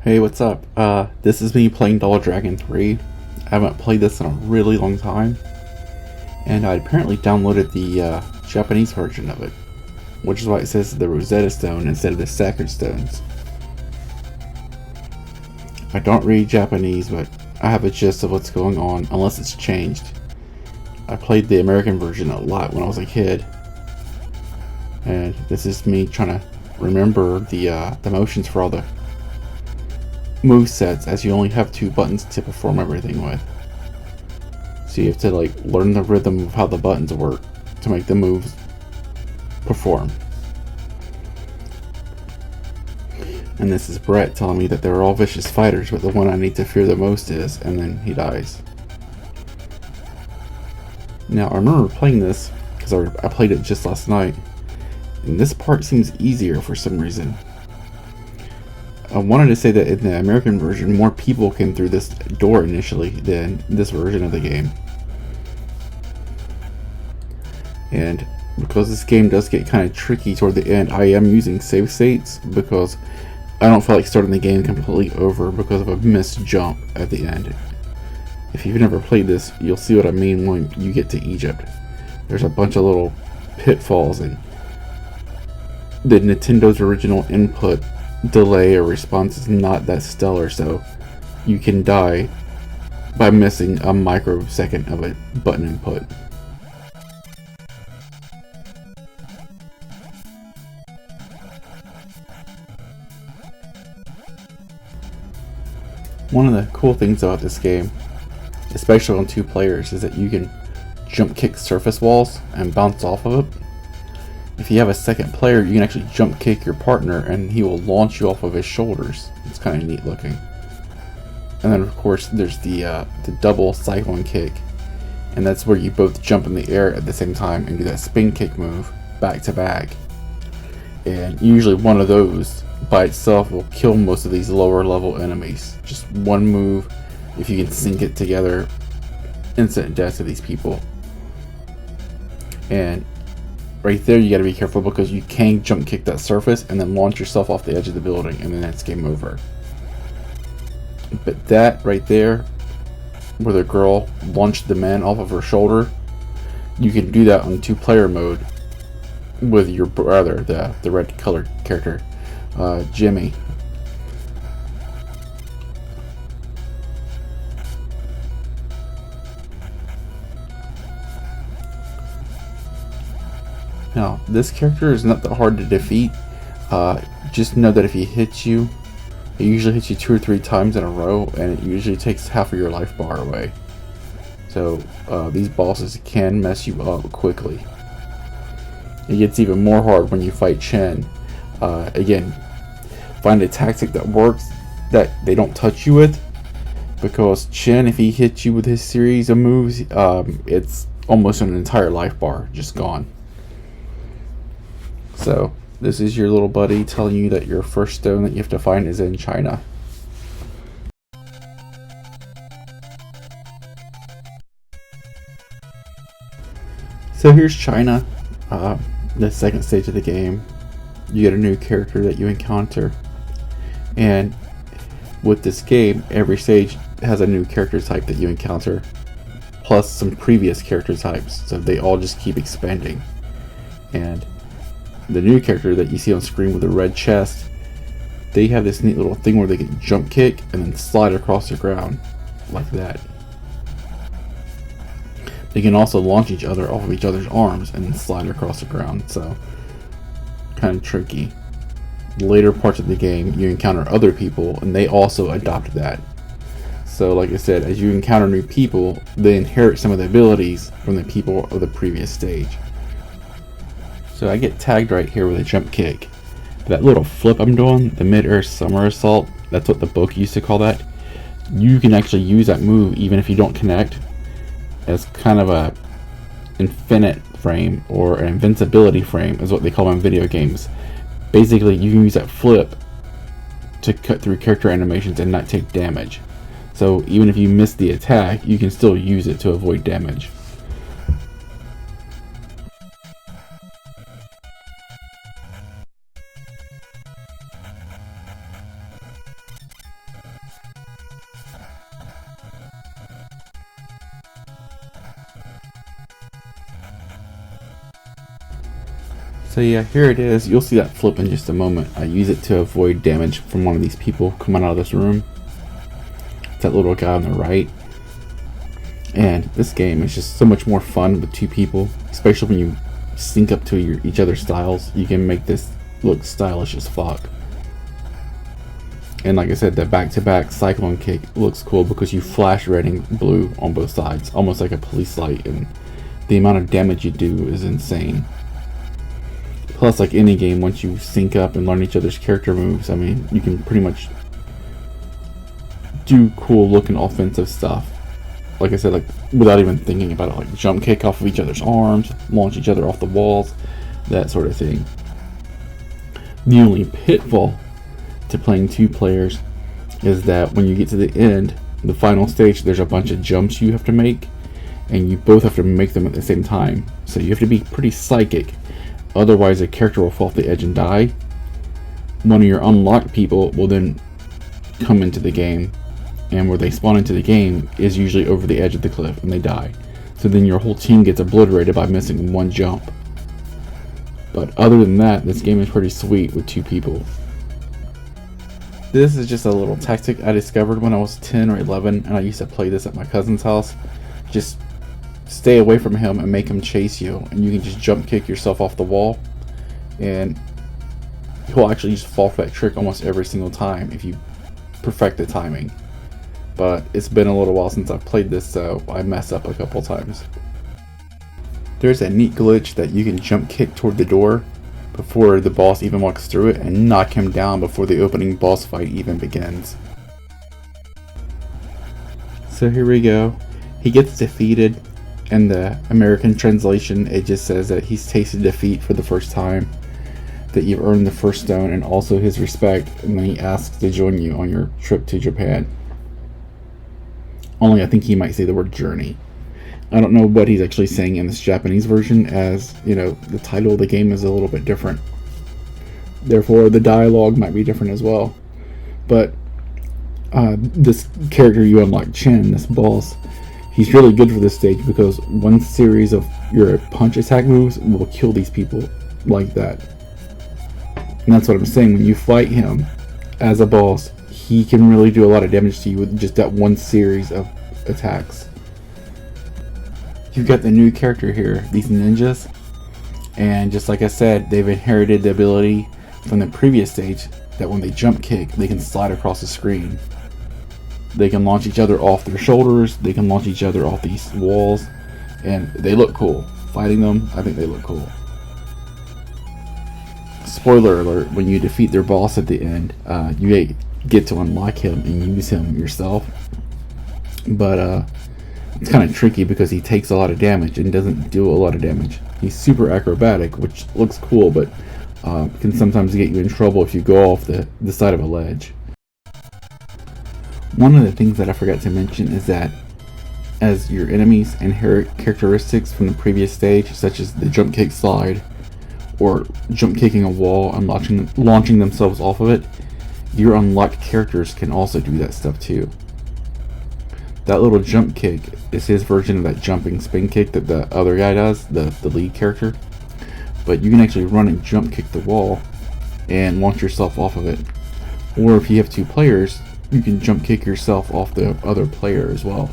Hey, what's up? This is me playing Double Dragon 3. I haven't played this in a really long time, and I apparently downloaded the Japanese version of it, which is why it says the Rosetta Stone instead of the Sacred Stones. I don't read Japanese, but I have a gist of what's going on, unless it's changed. I played the American version a lot when I was a kid, and this is me trying to remember the motions for all the move sets, as you only have 2 buttons to perform everything with. So you have to learn the rhythm of how the buttons work to make the moves perform. And this is Brett telling me that they're all vicious fighters, but the one I need to fear the most is, and then he dies. Now I remember playing this because I played it just last night, and this part seems easier for some reason. I wanted to say that in the American version, more people came through this door initially than this version of the game. And because this game does get kind of tricky toward the end, I am using save states because I don't feel like starting the game completely over because of a missed jump at the end. If you've never played this, you'll see what I mean when you get to Egypt. There's a bunch of little pitfalls, and the Nintendo's original input delay or response is not that stellar, so you can die by missing a microsecond of a button input. One of the cool things about this game, especially on 2 players, is that you can jump kick surface walls and bounce off of it. If you have a second player, you can actually jump kick your partner and he will launch you off of his shoulders. It's kind of neat looking. And then of course there's the double cyclone kick, and that's where you both jump in the air at the same time and do that spin kick move back to back. And usually one of those by itself will kill most of these lower level enemies. Just one move, if you can sync it together, instant death to these people. And right there you gotta be careful because you can jump kick that surface and then launch yourself off the edge of the building, and then that's game over. But that right there, where the girl launched the man off of her shoulder, you can do that on 2-player mode with your brother, the red colored character, Jimmy. Now, this character is not that hard to defeat. Just know that if he hits you, it usually hits you 2 or 3 times in a row, and it usually takes half of your life bar away. So these bosses can mess you up quickly. It gets even more hard when you fight Chen. Again, find a tactic that works that they don't touch you with, because Chen, if he hits you with his series of moves, it's almost an entire life bar just gone. So this is your little buddy telling you that your first stone that you have to find is in China. So here's China, the second stage of the game. You get a new character that you encounter, and with this game, every stage has a new character type that you encounter, plus some previous character types, so they all just keep expanding. And the new character that you see on screen with the red chest, they have this neat little thing where they can jump kick and then slide across the ground like that. They can also launch each other off of each other's arms and then slide across the ground, so kind of tricky. Later parts of the game, you encounter other people and they also adopt that. So like I said, as you encounter new people, they inherit some of the abilities from the people of the previous stage. So I get tagged right here with a jump kick. That little flip I'm doing, the mid-air somersault, that's what the book used to call that. You can actually use that move even if you don't connect, as kind of a infinite frame, or an invincibility frame is what they call them in video games. Basically, you can use that flip to cut through character animations and not take damage. So even if you miss the attack, you can still use it to avoid damage. So yeah, here it is. You'll see that flip in just a moment. I use it to avoid damage from one of these people coming out of this room. It's that little guy on the right. And this game is just so much more fun with two people, especially when you sync up to each other's styles. You can make this look stylish as fuck. And like I said, the back-to-back cyclone kick looks cool because you flash red and blue on both sides, almost like a police light, and the amount of damage you do is insane. Plus, like any game, once you sync up and learn each other's character moves, I mean, you can pretty much do cool looking offensive stuff. Like I said, like without even thinking about it, like jump kick off of each other's arms, launch each other off the walls, that sort of thing. The only pitfall to playing two players is that when you get to the end, the final stage, there's a bunch of jumps you have to make, and you both have to make them at the same time. So you have to be pretty psychic, otherwise a character will fall off the edge and die. One of your unlocked people will then come into the game, and where they spawn into the game is usually over the edge of the cliff and they die. So then your whole team gets obliterated by missing one jump. But other than that, this game is pretty sweet with two people. This is just a little tactic I discovered when I was 10 or 11 and I used to play this at my cousin's house. Just stay away from him and make him chase you, and you can just jump kick yourself off the wall, and he'll actually just fall for that trick almost every single time if you perfect the timing. But it's been a little while since I've played this, so I mess up a couple times. There's a neat glitch that you can jump kick toward the door before the boss even walks through it and knock him down before the opening boss fight even begins. So here we go. He gets defeated. In the American translation, it just says that he's tasted defeat for the first time, that you've earned the first stone and also his respect, and then he asks to join you on your trip to Japan. Only I think he might say the word journey. I don't know what he's actually saying in this Japanese version, as, you know, the title of the game is a little bit different. Therefore, the dialogue might be different as well. But this character you unlock, Chen, this boss, he's really good for this stage because one series of your punch attack moves will kill these people like that. And that's what I'm saying, when you fight him as a boss, he can really do a lot of damage to you with just that one series of attacks. You've got the new character here, these ninjas, and just like I said, they've inherited the ability from the previous stage that when they jump kick, they can slide across the screen. They can launch each other off their shoulders, they can launch each other off these walls, and they look cool. Fighting them, I think they look cool. Spoiler alert, when you defeat their boss at the end, you get to unlock him and use him yourself. But it's kind of tricky because he takes a lot of damage and doesn't do a lot of damage. He's super acrobatic, which looks cool, but can sometimes get you in trouble if you go off the side of a ledge. One of the things that I forgot to mention is that as your enemies inherit characteristics from the previous stage, such as the jump kick slide or jump kicking a wall and launching themselves off of it, your unlocked characters can also do that stuff too. That little jump kick is his version of that jumping spin kick that the other guy does, the lead character. But you can actually run and jump kick the wall and launch yourself off of it. Or if you have two players, you can jump kick yourself off the other player as well.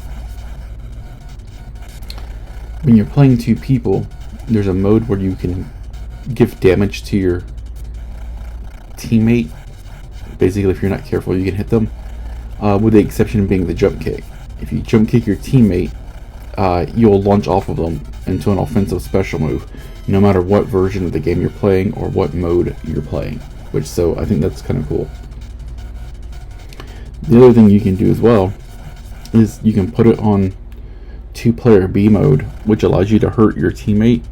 When you're playing two people, there's a mode where you can give damage to your teammate. Basically, if you're not careful, you can hit them, with the exception being the jump kick. If you jump kick your teammate, you'll launch off of them into an offensive special move, no matter what version of the game you're playing or what mode you're playing. So I think that's kind of cool. The other thing you can do as well is you can put it on 2-player B mode, which allows you to hurt your teammate,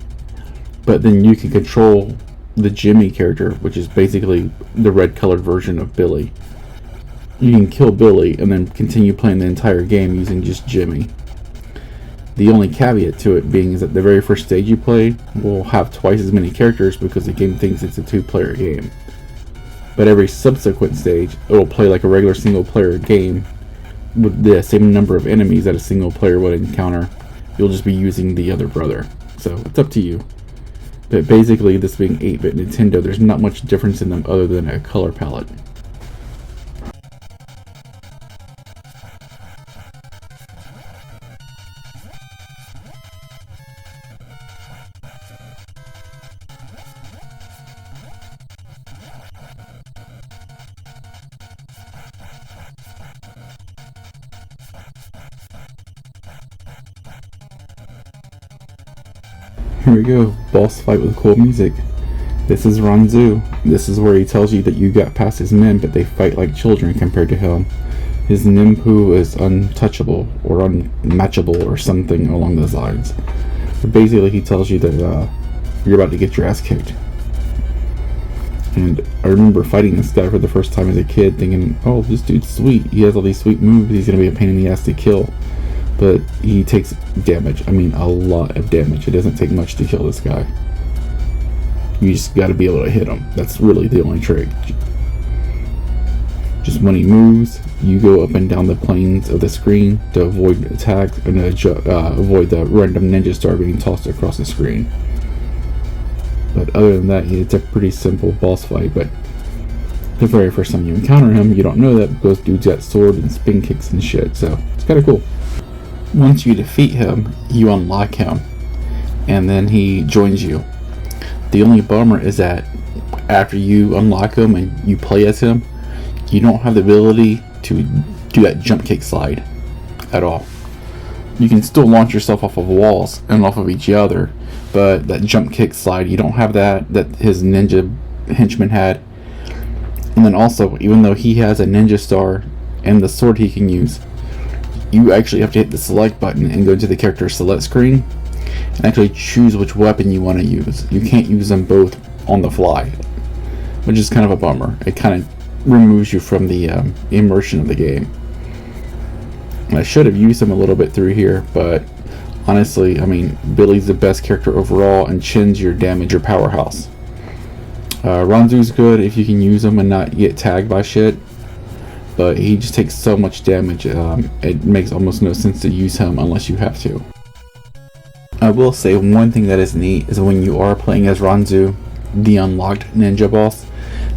but then you can control the Jimmy character, which is basically the red colored version of Billy. You can kill Billy and then continue playing the entire game using just Jimmy. The only caveat to it being is that the very first stage you play will have twice as many characters because the game thinks it's a 2-player game. But every subsequent stage, it will play like a regular single-player game with the same number of enemies that a single player would encounter. You'll just be using the other brother. So it's up to you. But basically, this being 8-bit Nintendo, there's not much difference in them other than a color palette. Here we go, boss fight with cool music. This is RANZOU. This is where he tells you that you got past his men, but they fight like children compared to him. His Nimpu is untouchable or unmatchable or something along those lines. But basically he tells you that you're about to get your ass kicked. And I remember fighting this guy for the first time as a kid thinking, oh, this dude's sweet. He has all these sweet moves. He's going to be a pain in the ass to kill. But he takes damage. I mean, a lot of damage. It doesn't take much to kill this guy. You just got to be able to hit him. That's really the only trick. Just when he moves, you go up and down the planes of the screen to avoid attacks and avoid the random ninja star being tossed across the screen. But other than that, it's a pretty simple boss fight. But the very first time you encounter him, you don't know that because dude's got sword and spin kicks and shit. So it's kind of cool. Once you defeat him, you unlock him, and then he joins you. The only bummer is that after you unlock him and you play as him, you don't have the ability to do that jump kick slide at all. You can still launch yourself off of walls and off of each other, but that jump kick slide, you don't have that his ninja henchman had. And then also, even though he has a ninja star and the sword he can use, you actually have to hit the select button and go to the character select screen and actually choose which weapon you want to use. You can't use them both on the fly, which is kind of a bummer. It kind of removes you from the immersion of the game. And I should have used him a little bit through here, but honestly, I mean, Billy's the best character overall and Chin's your damage or powerhouse. RANZOU's good if you can use him and not get tagged by shit, but he just takes so much damage, it makes almost no sense to use him unless you have to. I will say one thing that is neat is when you are playing as RANZOU, the unlocked ninja boss,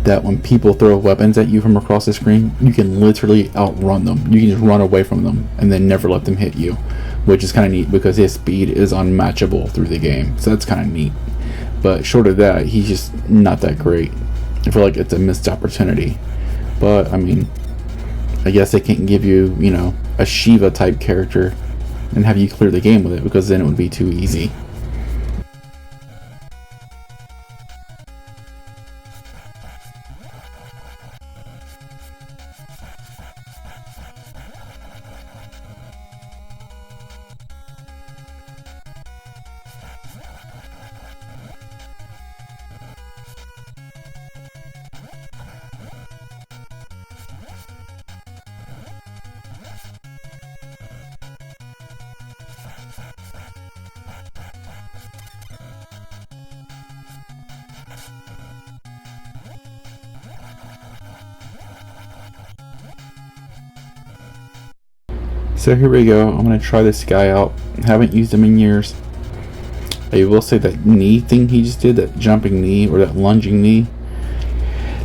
that when people throw weapons at you from across the screen, you can literally outrun them. You can just run away from them and then never let them hit you, which is kind of neat because his speed is unmatchable through the game, so that's kind of neat. But short of that, he's just not that great. I feel like it's a missed opportunity. But I mean, I guess they can't give you, you know, a Shiva type character and have you clear the game with it, because then it would be too easy. So here we go. I'm going to try this guy out. Haven't used him in years. I will say that knee thing he just did, that jumping knee or that lunging knee,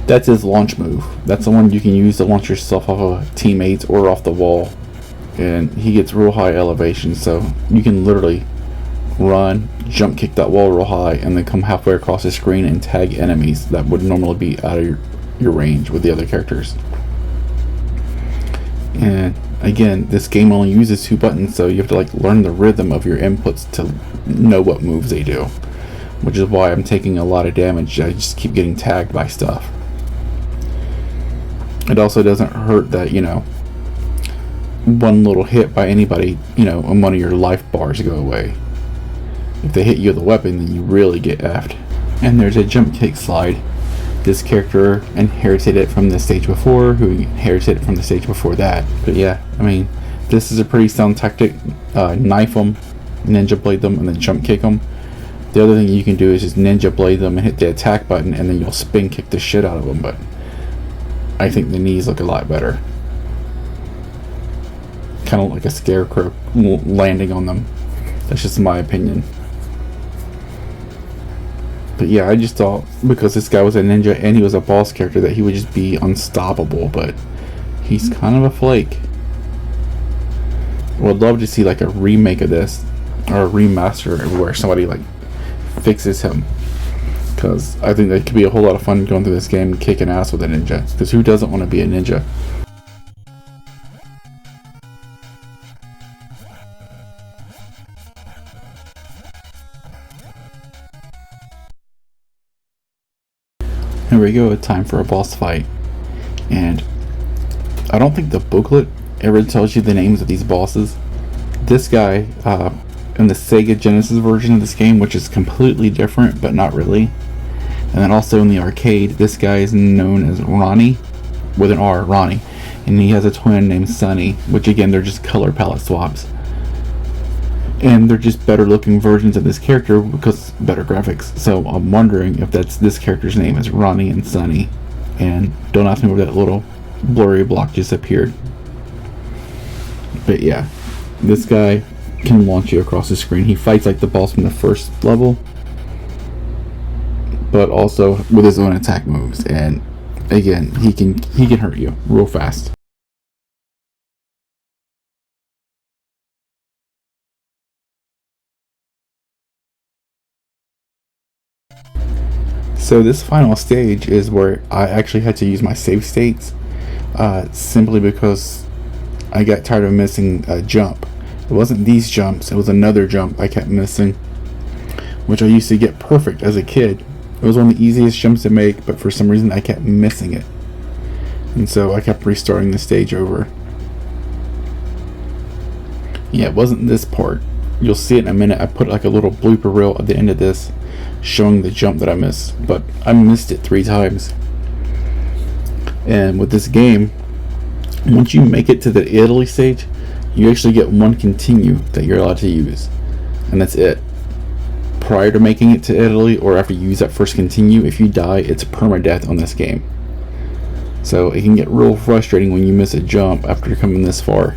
that's his launch move. That's the one you can use to launch yourself off of teammates or off the wall. And he gets real high elevation, so you can literally run, jump kick that wall real high, and then come halfway across the screen and tag enemies that would normally be out of your range with the other characters. And again, this game only uses 2 buttons, so you have to like learn the rhythm of your inputs to know what moves they do, which is why I'm taking a lot of damage. I just keep getting tagged by stuff. It also doesn't hurt that, you know, one little hit by anybody, you know, and one of your life bars go away. If they hit you with a weapon, then you really get effed. And there's a jump kick slide. This character inherited it from the stage before, who inherited it from the stage before that. But yeah, I mean, this is a pretty sound tactic. Knife them, ninja blade them, and then jump kick them. The other thing you can do is just ninja blade them and hit the attack button, and then you'll spin kick the shit out of them. But I think the knees look a lot better. Kind of like a scarecrow landing on them. That's just my opinion. But yeah, I just thought because this guy was a ninja and he was a boss character that he would just be unstoppable, but he's kind of a flake. Would love to see like a remake of this or a remaster where somebody like fixes him, because I think that could be a whole lot of fun going through this game and kicking ass with a ninja, because who doesn't want to be a ninja? Here we go, time for a boss fight. And I don't think the booklet ever tells you the names of these bosses. This guy, in the Sega Genesis version of this game, which is completely different, but not really. And then also in the arcade, this guy is known as Ronnie, with an R, Ronnie. And he has a twin named Sonny, which again, they're just color palette swaps. And they're just better looking versions of this character because better graphics. So I'm wondering if that's this character's name is Ronnie and Sonny. And don't ask me where that little blurry block just appeared. But yeah, this guy can launch you across the screen. He fights like the boss from the first level, but also with his own attack moves. And again, he can hurt you real fast. So this final stage is where I actually had to use my save states, simply because I got tired of missing a jump. It wasn't these jumps, it was another jump I kept missing, which I used to get perfect as a kid. It was one of the easiest jumps to make, but for some reason I kept missing it. And so I kept restarting the stage over. Yeah, it wasn't this part. You'll see it in a minute. I put like a little blooper reel at the end of this showing the jump that I missed, but I missed it 3 times. And with this game, once you make it to the Italy stage, you actually get one continue that you're allowed to use, and that's it. Prior to making it to Italy or after you use that first continue, if you die, it's permadeath on this game. So it can get real frustrating when you miss a jump after coming this far.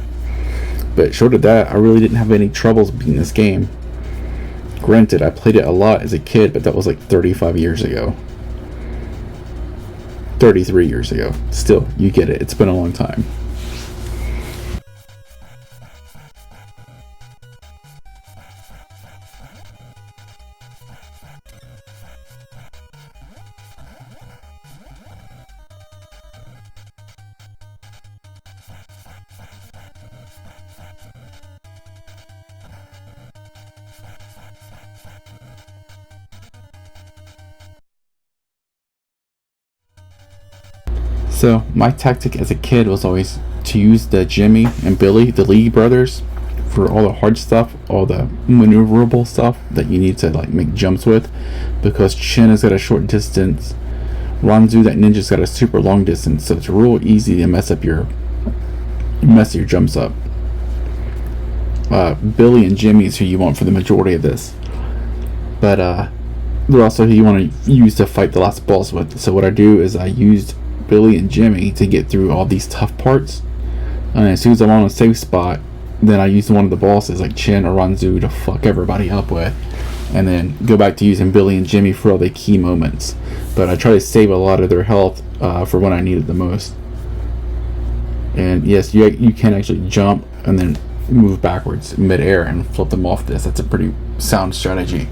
But short of that, I really didn't have any troubles beating this game. Granted, I played it a lot as a kid, but that was like 35 years ago. 33 years ago. Still, you get it. It's been a long time. So my tactic as a kid was always to use the Jimmy and Billy, the Lee brothers, for all the hard stuff, all the maneuverable stuff that you need to like make jumps with, because Chin has got a short distance, RANZOU, that ninja's got a super long distance, so it's real easy to mess your jumps up. Billy and Jimmy is who you want for the majority of this, but they're also who you want to use to fight the last boss with. So what I do is I used Billy and Jimmy to get through all these tough parts, and as soon as I'm on a safe spot, then I use one of the bosses like Chin or RANZOU to fuck everybody up with, and then go back to using Billy and Jimmy for all the key moments. But I try to save a lot of their health for when I need it the most. And yes, you can actually jump and then move backwards mid-air and flip them off this. That's a pretty sound strategy.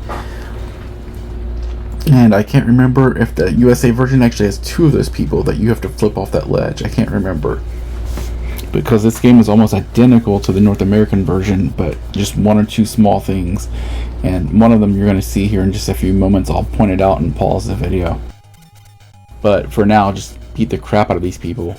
And I can't remember if the USA version actually has 2 of those people that you have to flip off that ledge. I can't remember, because this game is almost identical to the North American version, but just 1 or 2 small things. And one of them you're going to see here in just a few moments. I'll point it out and pause the video. But for now, just beat the crap out of these people.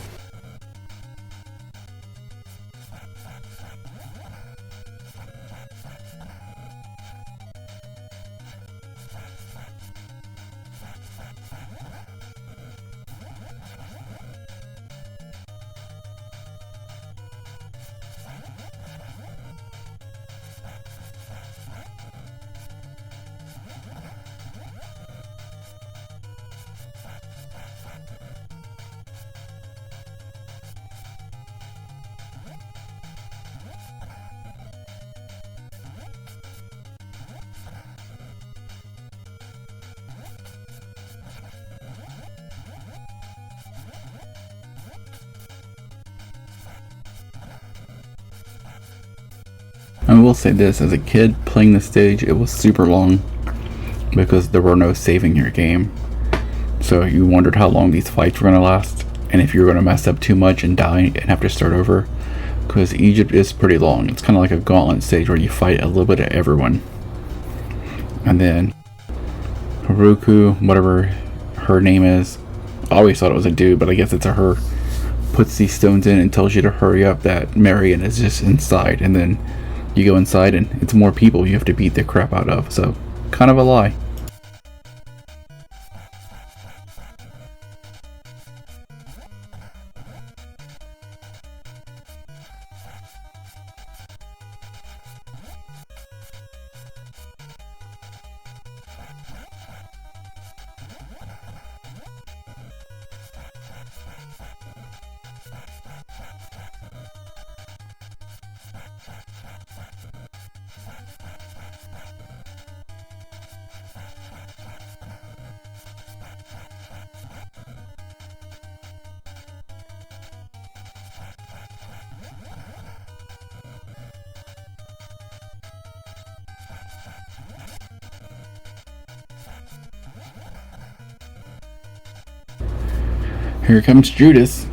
I will say this, as a kid playing the stage, it was super long because there were no saving your game. So you wondered how long these fights were going to last, and if you were going to mess up too much and die and have to start over. Because Egypt is pretty long. It's kind of like a gauntlet stage where you fight a little bit of everyone. And then Haruko, whatever her name is, I always thought it was a dude, but I guess it's a her, puts these stones in and tells you to hurry up that Marion is just inside. And then you go inside and it's more people you have to beat the crap out of. So, kind of a lie. Here comes Judas,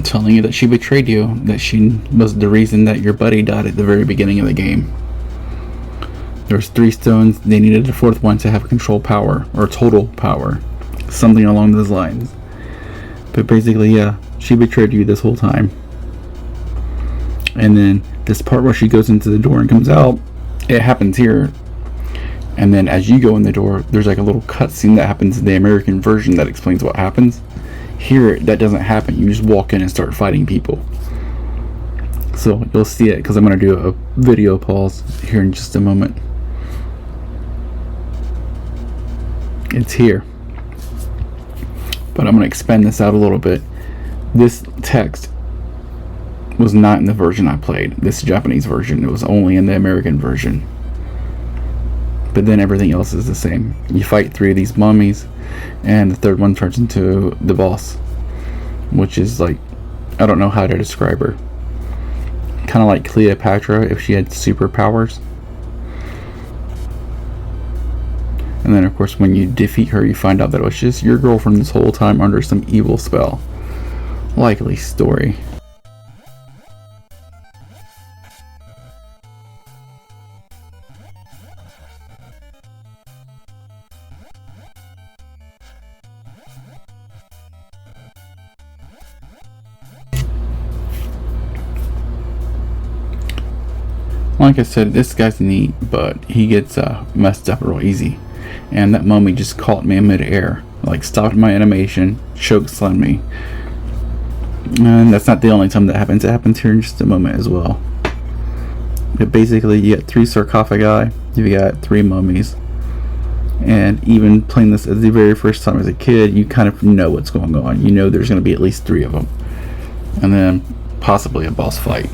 telling you that she betrayed you, that she was the reason that your buddy died at the very beginning of the game. There was 3 stones, they needed a 4th one to have control power, or total power, something along those lines. But basically, yeah, she betrayed you this whole time. And then this part where she goes into the door and comes out, it happens here. And then as you go in the door, there's like a little cutscene that happens in the American version that explains what happens. Here, that doesn't happen. You just walk in and start fighting people. So you'll see it because I'm going to do a video pause here in just a moment. It's here. But I'm going to expand this out a little bit. This text was not in the version I played. This Japanese version. It was only in the American version. But then everything else is the same. You fight 3 of these mummies, and the 3rd one turns into the boss, which is like, I don't know how to describe her. Kind of like Cleopatra if she had superpowers. And then of course when you defeat her, you find out that it was just your girlfriend this whole time under some evil spell. Likely story. Like I said, this guy's neat, but he gets messed up real easy. And that mummy just caught me in midair. Like, stopped my animation, choke slammed me. And that's not the only time that happens. It happens here in just a moment as well. But basically, you get 3 sarcophagi, you got 3 mummies. And even playing this as the very first time as a kid, you kind of know what's going on. You know there's going to be at least 3 of them. And then possibly a boss fight.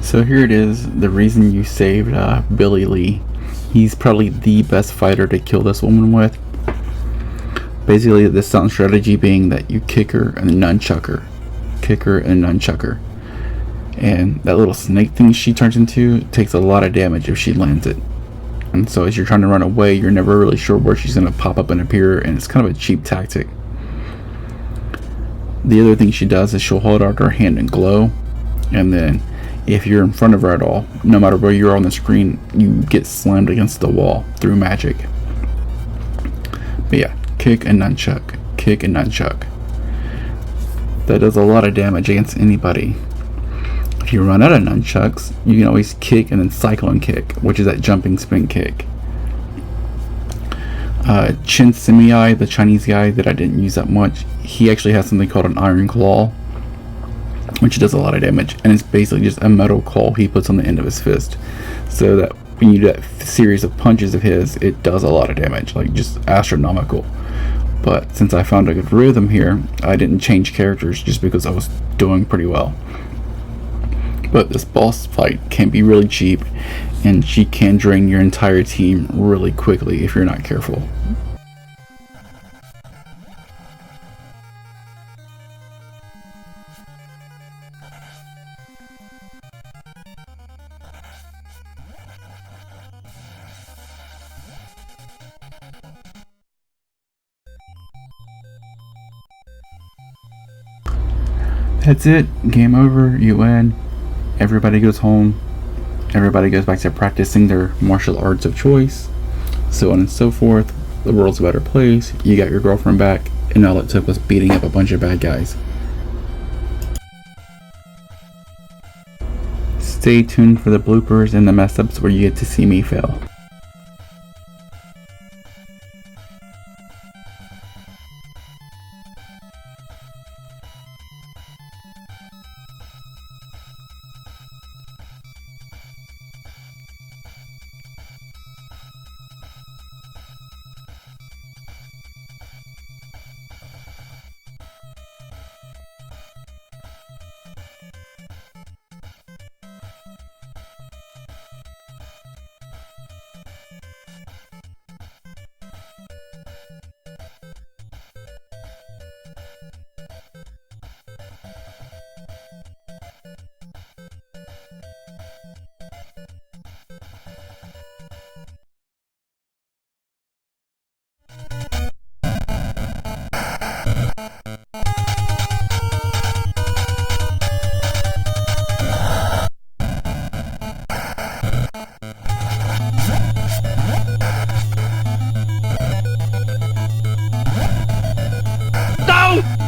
So here it is, the reason you saved Billy Lee. He's probably the best fighter to kill this woman with. Basically, the sound strategy being that you kick her and then nunchuck her. Kick her and nunchuck her. And that little snake thing she turns into takes a lot of damage if she lands it. And so as you're trying to run away, you're never really sure where she's going to pop up and appear, and it's kind of a cheap tactic. The other thing she does is she'll hold out her hand and glow, and then if you're in front of her at all, no matter where you are on the screen, you get slammed against the wall through magic. But yeah, kick and nunchuck, kick and nunchuck. That does a lot of damage against anybody. If you run out of nunchucks, you can always kick and then cyclone kick, which is that jumping spin kick. Chin Simi, the Chinese guy that I didn't use that much, he actually has something called an iron claw, which does a lot of damage, and it's basically just a metal claw he puts on the end of his fist, so that when you do that series of punches of his, it does a lot of damage, like just astronomical. But since I found a good rhythm here, I didn't change characters just because I was doing pretty well. But this boss fight can be really cheap, and she can drain your entire team really quickly if you're not careful. That's it. Game over. You win. Everybody goes home. Everybody goes back to practicing their martial arts of choice. So on and so forth. The world's a better place. You got your girlfriend back. And all it took was beating up a bunch of bad guys. Stay tuned for the bloopers and the mess ups where you get to see me fail. No!